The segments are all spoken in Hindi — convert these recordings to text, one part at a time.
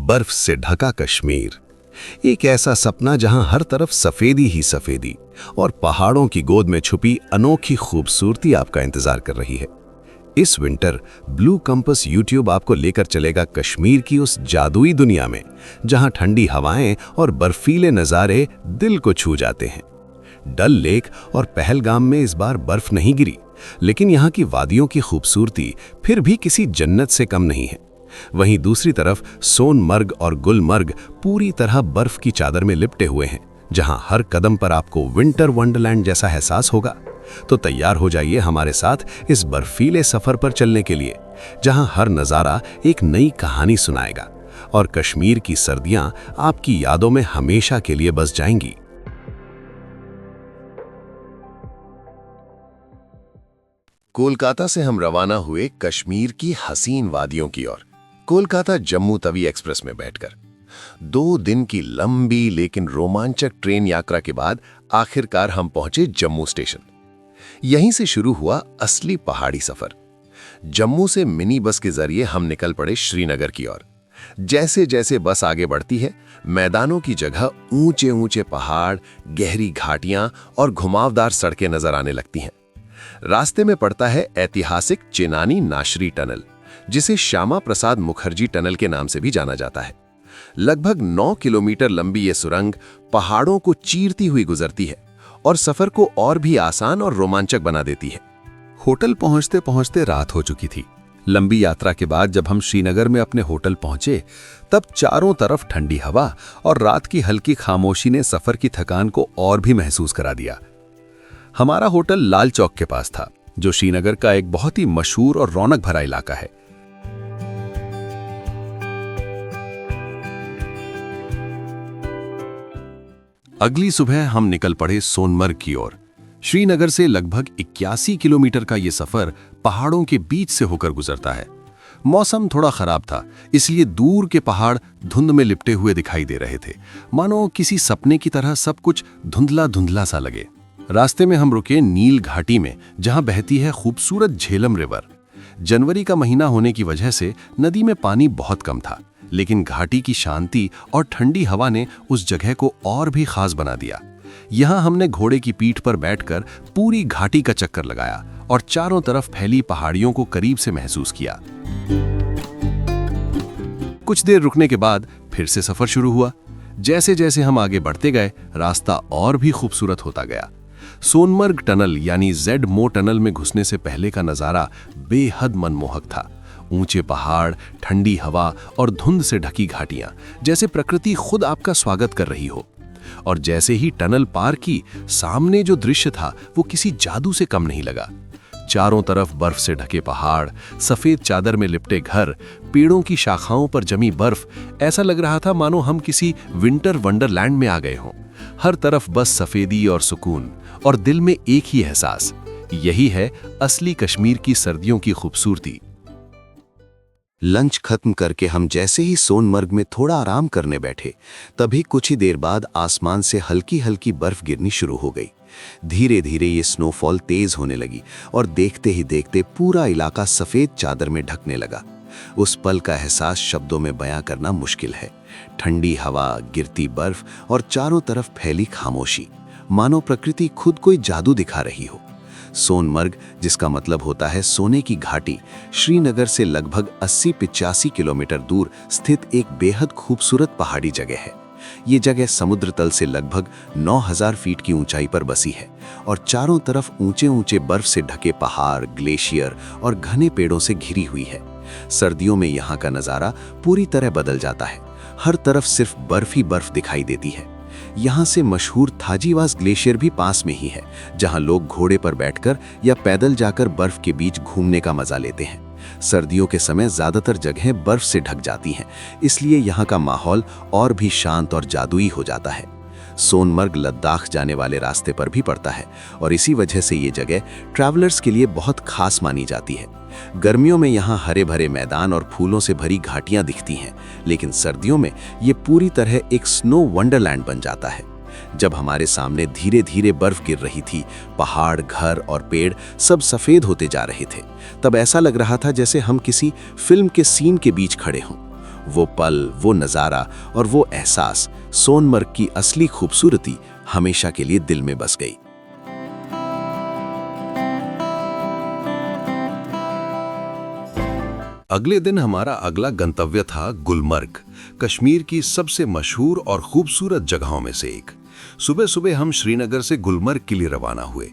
बर्फ से ढका कश्मीर, एक ऐसा सपना जहां हर तरफ सफेदी ही सफेदी और पहाड़ों की गोद में छुपी अनोखी खूबसूरती आपका इंतजार कर रही है। इस विंटर ब्लू कंपास यूट्यूब आपको लेकर चलेगा कश्मीर की उस जादुई दुनिया में जहां ठंडी हवाएं और बर्फीले नज़ारे दिल को छू जाते हैं। डल लेक और पहलगाम में इस बार बर्फ नहीं गिरी, लेकिन यहाँ की वादियों की खूबसूरती फिर भी किसी जन्नत से कम नहीं है। वहीं दूसरी तरफ सोनमर्ग और गुलमर्ग पूरी तरह बर्फ की चादर में लिपटे हुए हैं, जहां हर कदम पर आपको विंटर वंडरलैंड जैसा एहसास होगा। तो तैयार हो जाइए हमारे साथ इस बर्फीले सफर पर चलने के लिए, जहां हर नज़ारा एक नई कहानी सुनाएगा और कश्मीर की सर्दियां आपकी यादों में हमेशा के लिए बस जाएंगी। कोलकाता से हम रवाना हुए कश्मीर की हसीन वादियों की ओर। कोलकाता जम्मू तवी एक्सप्रेस में बैठकर 2 दिन की लंबी लेकिन रोमांचक ट्रेन यात्रा के बाद आखिरकार हम पहुंचे जम्मू स्टेशन। यहीं से शुरू हुआ असली पहाड़ी सफर। जम्मू से मिनी बस के जरिए हम निकल पड़े श्रीनगर की ओर। जैसे जैसे बस आगे बढ़ती है, मैदानों की जगह ऊंचे ऊंचे पहाड़, गहरी घाटियां और घुमावदार सड़कें नजर आने लगती हैं। रास्ते में पड़ता है ऐतिहासिक चेनानी नाशरी टनल, जिसे श्यामा प्रसाद मुखर्जी टनल के नाम से भी जाना जाता है। लगभग 9 किलोमीटर लंबी ये सुरंग पहाड़ों को चीरती हुई गुजरती है और सफर को और भी आसान और रोमांचक बना देती है। होटल पहुंचते पहुंचते रात हो चुकी थी। लंबी यात्रा के बाद जब हम श्रीनगर में अपने होटल पहुंचे, तब चारों तरफ ठंडी हवा और रात की हल्की खामोशी ने सफर की थकान को और भी महसूस करा दिया। हमारा होटल लाल चौक के पास था, जो श्रीनगर का एक बहुत ही मशहूर और रौनक भरा इलाका है। अगली सुबह हम निकल पड़े सोनमर्ग की ओर। श्रीनगर से लगभग 81 किलोमीटर का यह सफर पहाड़ों के बीच से होकर गुजरता है। मौसम थोड़ा खराब था, इसलिए दूर के पहाड़ धुंध में लिपटे हुए दिखाई दे रहे थे, मानो किसी सपने की तरह सब कुछ धुंधला धुंधला सा लगे। रास्ते में हम रुके नील घाटी में, जहां बहती है खूबसूरत झेलम रिवर। जनवरी का महीना होने की वजह से नदी में पानी बहुत कम था, लेकिन घाटी की शांति और ठंडी हवा ने उस जगह को और भी खास बना दिया। यहाँ हमने घोड़े की पीठ पर बैठकर पूरी घाटी का चक्कर लगाया और चारों तरफ फैली पहाड़ियों को करीब से महसूस किया। कुछ देर रुकने के बाद फिर से सफर शुरू हुआ। जैसे जैसे हम आगे बढ़ते गए, रास्ता और भी खूबसूरत होता गया। सोनमर्ग टनल यानी जेड-मो टनल में घुसने से पहले का नज़ारा बेहद मनमोहक था। ऊंचे पहाड़, ठंडी हवा और धुंध से ढकी घाटियां, जैसे प्रकृति खुद आपका स्वागत कर रही हो। और जैसे ही टनल पार की, सामने जो दृश्य था वो किसी जादू से कम नहीं लगा। चारों तरफ बर्फ से ढके पहाड़, सफेद चादर में लिपटे घर, पेड़ों की शाखाओं पर जमी बर्फ, ऐसा लग रहा था मानो हम किसी विंटर वंडरलैंड में आ गए हों। हर तरफ बस सफेदी और सुकून, और दिल में एक ही एहसास, यही है असली कश्मीर की सर्दियों की खूबसूरती। लंच खत्म करके हम जैसे ही सोनमर्ग में थोड़ा आराम करने बैठे, तभी कुछ ही देर बाद आसमान से हल्की हल्की बर्फ गिरनी शुरू हो गई। धीरे धीरे ये स्नोफॉल तेज होने लगी और देखते ही देखते पूरा इलाका सफेद चादर में ढकने लगा। उस पल का एहसास शब्दों में बयां करना मुश्किल है। ठंडी हवा, गिरती बर्फ और चारों तरफ फैली खामोशी, मानो प्रकृति खुद कोई जादू दिखा रही हो। सोनमर्ग, जिसका मतलब होता है सोने की घाटी, श्रीनगर से लगभग 80-85 किलोमीटर दूर स्थित एक बेहद खूबसूरत पहाड़ी जगह है। ये जगह समुद्र तल से लगभग 9000 फीट की ऊंचाई पर बसी है और चारों तरफ ऊंचे ऊंचे बर्फ से ढके पहाड़, ग्लेशियर और घने पेड़ों से घिरी हुई है। सर्दियों में यहाँ का नज़ारा पूरी तरह बदल जाता है। हर तरफ सिर्फ बर्फ ही बर्फ दिखाई देती है। यहाँ से मशहूर थाजीवास ग्लेशियर भी पास में ही है, जहाँ लोग घोड़े पर बैठकर या पैदल जाकर बर्फ के बीच घूमने का मजा लेते हैं। सर्दियों के समय ज्यादातर जगहें बर्फ से ढक जाती हैं, इसलिए यहाँ का माहौल और भी शांत और जादुई हो जाता है। सोनमर्ग लद्दाख जाने वाले रास्ते पर भी पड़ता है और इसी वजह से ये जगह ट्रैवलर्स के लिए बहुत खास मानी जाती है। गर्मियों में यहाँ हरे भरे मैदान और फूलों से भरी घाटियां दिखती हैं, लेकिन सर्दियों में ये पूरी तरह एक स्नो वंडरलैंड बन जाता है। जब हमारे सामने धीरे धीरे बर्फ गिर रही थी, पहाड़, घर और पेड़ सब सफेद होते जा रहे थे, तब ऐसा लग रहा था जैसे हम किसी फिल्म के सीन के बीच खड़े हों। वो पल, वो नज़ारा और वो एहसास, सोनमर्ग की असली खूबसूरती हमेशा के लिए दिल में बस गई। अगले दिन हमारा अगला गंतव्य था गुलमर्ग, कश्मीर की सबसे मशहूर और खूबसूरत जगहों में से एक। सुबह सुबह हम श्रीनगर से गुलमर्ग के लिए रवाना हुए।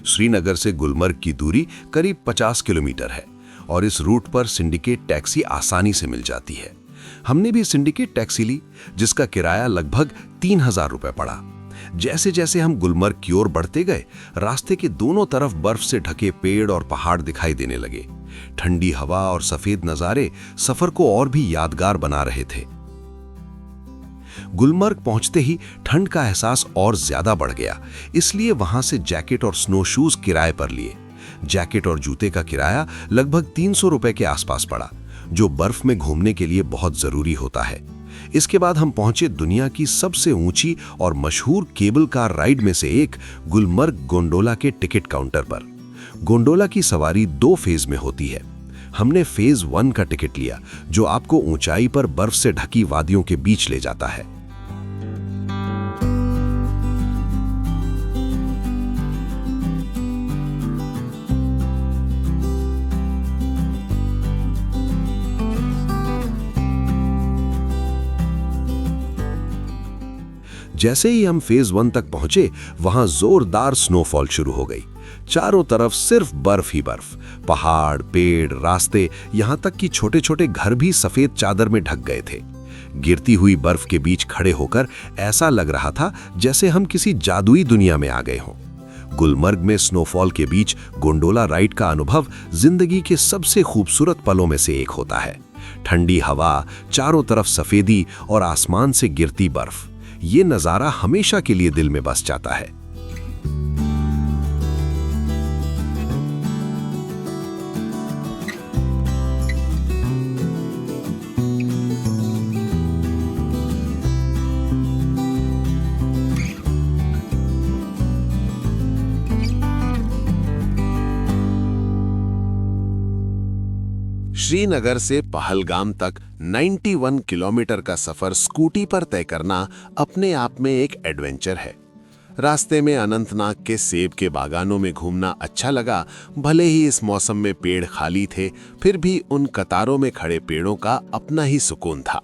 श्रीनगर से गुलमर्ग की दूरी करीब 50 किलोमीटर है और इस रूट पर सिंडिकेट टैक्सी आसानी से मिल जाती है। हमने भी सिंडिकेट टैक्सी ली, जिसका किराया लगभग 3000 रुपये पड़ा। जैसे जैसे हम गुलमर्ग की ओर बढ़ते गए, रास्ते के दोनों तरफ बर्फ से ढके पेड़ और पहाड़ दिखाई देने लगे। ठंडी हवा और सफेद नजारे सफर को और भी यादगार बना रहे थे। गुलमर्ग पहुंचते ही ठंड का एहसास और ज्यादा बढ़ गया, इसलिए वहां से जैकेट और स्नो शूज किराए पर लिए। जैकेट और जूते का किराया लगभग 300 रुपए के आसपास पड़ा, जो बर्फ में घूमने के लिए बहुत जरूरी होता है। इसके बाद हम पहुंचे दुनिया की सबसे ऊंची और मशहूर केबल कार राइड में से एक गुलमर्ग गोंडोला के टिकट काउंटर पर। गोंडोला की सवारी 2 फेज में होती है। हमने फेज 1 का टिकट लिया, जो आपको ऊंचाई पर बर्फ से ढकी वादियों के बीच ले जाता है। जैसे ही हम फेज 1 तक पहुंचे, वहां जोरदार स्नोफॉल शुरू हो गई। चारों तरफ सिर्फ बर्फ ही बर्फ, पहाड़, पेड़, रास्ते, यहां तक कि छोटे छोटे घर भी सफेद चादर में ढक गए थे। गिरती हुई बर्फ के बीच खड़े होकर ऐसा लग रहा था जैसे हम किसी जादुई दुनिया में आ गए हों। गुलमर्ग में स्नोफॉल के बीच गोंडोला राइड का अनुभव जिंदगी के सबसे खूबसूरत पलों में से एक होता है। ठंडी हवा, चारों तरफ सफेदी और आसमान से गिरती बर्फ, ये नजारा हमेशा के लिए दिल में बस जाता है। श्रीनगर से पहलगाम तक 91 किलोमीटर का सफर स्कूटी पर तय करना अपने आप में एक एडवेंचर है। रास्ते में अनंतनाग के सेब के बागानों में घूमना अच्छा लगा। भले ही इस मौसम में पेड़ खाली थे, फिर भी उन कतारों में खड़े पेड़ों का अपना ही सुकून था।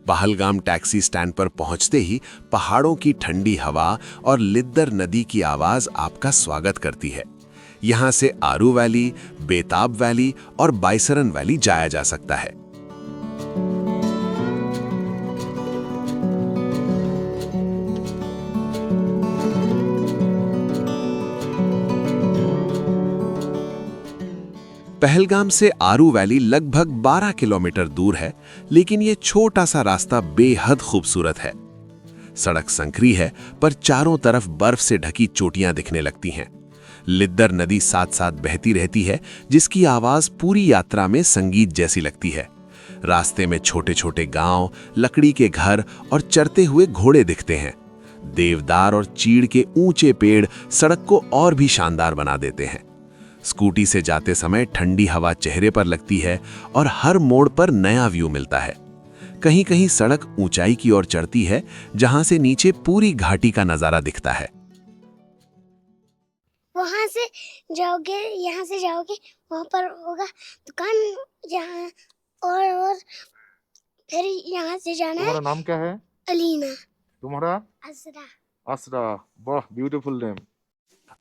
पहलगाम टैक्सी स्टैंड पर पहुंचते ही पहाड़ों की ठंडी हवा और लिद्दर नदी की आवाज आपका स्वागत करती है। यहां से आरू वैली, बेताब वैली और बाइसरन वैली जाया जा सकता है। पहलगाम से आरू वैली लगभग 12 किलोमीटर दूर है, लेकिन ये छोटा सा रास्ता बेहद खूबसूरत है। सड़क संकरी है, पर चारों तरफ बर्फ से ढकी चोटियां दिखने लगती हैं। लिद्दर नदी साथ साथ बहती रहती है, जिसकी आवाज पूरी यात्रा में संगीत जैसी लगती है। रास्ते में छोटे छोटे गांव, लकड़ी के घर और चरते हुए घोड़े दिखते हैं। देवदार और चीड़ के ऊंचे पेड़ सड़क को और भी शानदार बना देते हैं। स्कूटी से जाते समय ठंडी हवा चेहरे पर लगती है और हर मोड़ पर नया व्यू मिलता है। कहीं कहीं सड़क ऊंचाई की ओर चढ़ती है, जहां से नीचे पूरी घाटी का नजारा दिखता है। वहां से जाओगे, यहाँ से जाओगे, वहां पर होगा दुकान, जहाँ और फिर यहाँ से जाना है। तुम्हारा नाम क्या है? अलीना। तुम्हारा? असरा। असरा। वाह, ब्यूटीफुल नेम।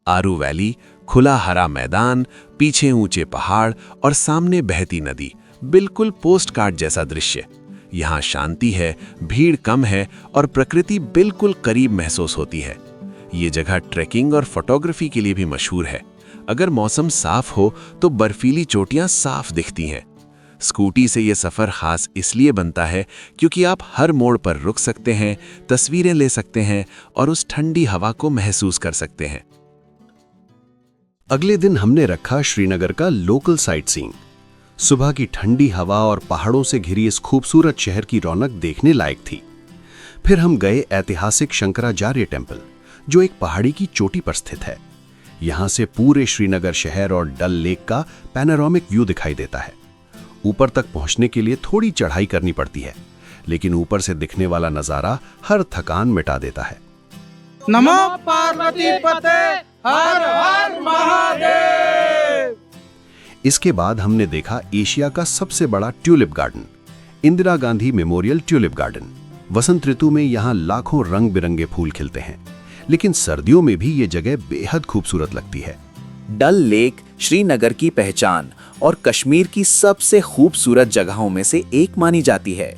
आरू वैली, खुला हरा मैदान, पीछे ऊंचे पहाड़ और सामने बहती नदी, बिल्कुल पोस्ट कार्ड जैसा दृश्य। यहाँ शांति है, भीड़ कम है और प्रकृति बिल्कुल करीब महसूस होती है। ये जगह ट्रैकिंग और फोटोग्राफी के लिए भी मशहूर है। अगर मौसम साफ हो तो बर्फीली चोटियां साफ दिखती हैं। स्कूटी से ये सफर खास इसलिए बनता है क्योंकि आप हर मोड़ पर रुक सकते हैं, तस्वीरें ले सकते हैं और उस ठंडी हवा को महसूस कर सकते हैं। अगले दिन हमने रखा श्रीनगर का लोकल साइट सीइंग। सुबह की ठंडी हवा और पहाड़ों से घिरी इस खूबसूरत शहर की रौनक देखने लायक थी। फिर हम गए ऐतिहासिक शंकराचार्य टेम्पल, जो एक पहाड़ी की चोटी पर स्थित है। यहाँ से पूरे श्रीनगर शहर और डल लेक का पैनोरामिक व्यू दिखाई देता है। ऊपर तक पहुँचने के लिए थोड़ी चढ़ाई करनी पड़ती है, लेकिन ऊपर से दिखने वाला नज़ारा हर थकान मिटा देता है। नमो पार्वती पते, हर हर महादेव। इसके बाद हमने देखा एशिया का सबसे बड़ा tulip garden, Indira Gandhi memorial tulip garden. वसंत ऋतु में यहाँ लाखों रंग बिरंगे फूल खिलते हैं, लेकिन सर्दियों में भी ये जगह बेहद खूबसूरत लगती है। डल लेक श्रीनगर की पहचान और कश्मीर की सबसे खूबसूरत जगहों में से एक मानी जाती है।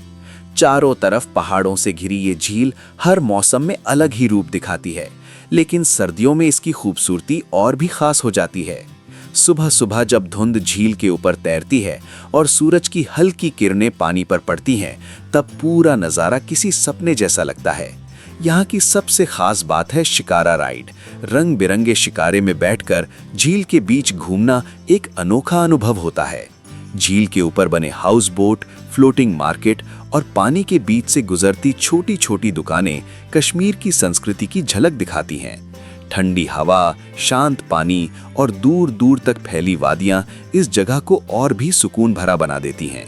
चारों तरफ पहाड़ों से घिरी ये झील हर मौसम में अलग ही रूप दिखाती है, लेकिन सर्दियों में इसकी खूबसूरती और भी खास हो जाती है। सुबह सुबह जब धुंध झील के ऊपर तैरती है और सूरज की हल्की किरणें पानी पर पड़ती हैं, तब पूरा नज़ारा किसी सपने जैसा लगता है। यहाँ की सबसे खास बात है शिकारा राइड। रंग बिरंगे शिकारे में बैठकर झील के बीच घूमना एक अनोखा अनुभव होता है। झील के ऊपर बने हाउस बोट, फ्लोटिंग मार्केट और पानी के बीच से गुजरती छोटी छोटी दुकानें कश्मीर की संस्कृति की झलक दिखाती हैं। ठंडी हवा, शांत पानी और दूर दूर तक फैली वादियां इस जगह को और भी सुकून भरा बना देती हैं।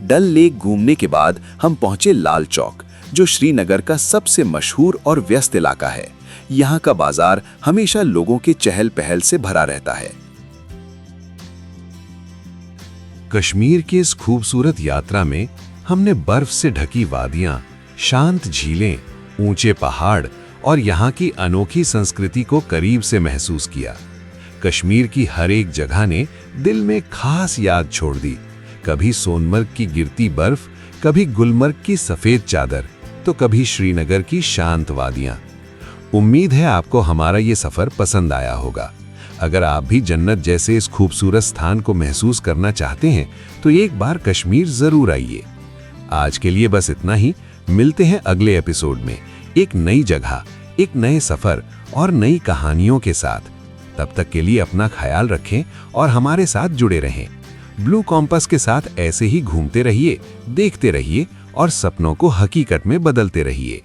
डल लेक घूमने के बाद हम पहुंचे लाल चौक, जो श्रीनगर का सबसे मशहूर और व्यस्त इलाका है। यहाँ का बाजार हमेशा लोगों के चहल पहल से भरा रहता है। कश्मीर की इस खूबसूरत यात्रा में हमने बर्फ से ढकी वादियां, शांत झीलें, ऊंचे पहाड़ और यहाँ की अनोखी संस्कृति को करीब से महसूस किया। कश्मीर की हर एक जगह ने दिल में खास याद छोड़ दी। कभी सोनमर्ग की गिरती बर्फ, कभी गुलमर्ग की सफेद चादर, तो कभी श्रीनगर की शांत वादियां। उम्मीद है आपको हमारा ये सफर पसंद आया होगा। अगर आप भी जन्नत जैसे इस खूबसूरत स्थान को महसूस करना चाहते हैं तो एक बार कश्मीर जरूर आइए। आज के लिए बस इतना ही। मिलते हैं अगले एपिसोड में एक नई जगह, एक नए सफर और नई कहानियों के साथ। तब तक के लिए अपना ख्याल रखें और हमारे साथ जुड़े रहें। ब्लू कॉम्पास के साथ ऐसे ही घूमते रहिए, देखते रहिए और सपनों को हकीकत में बदलते रहिए।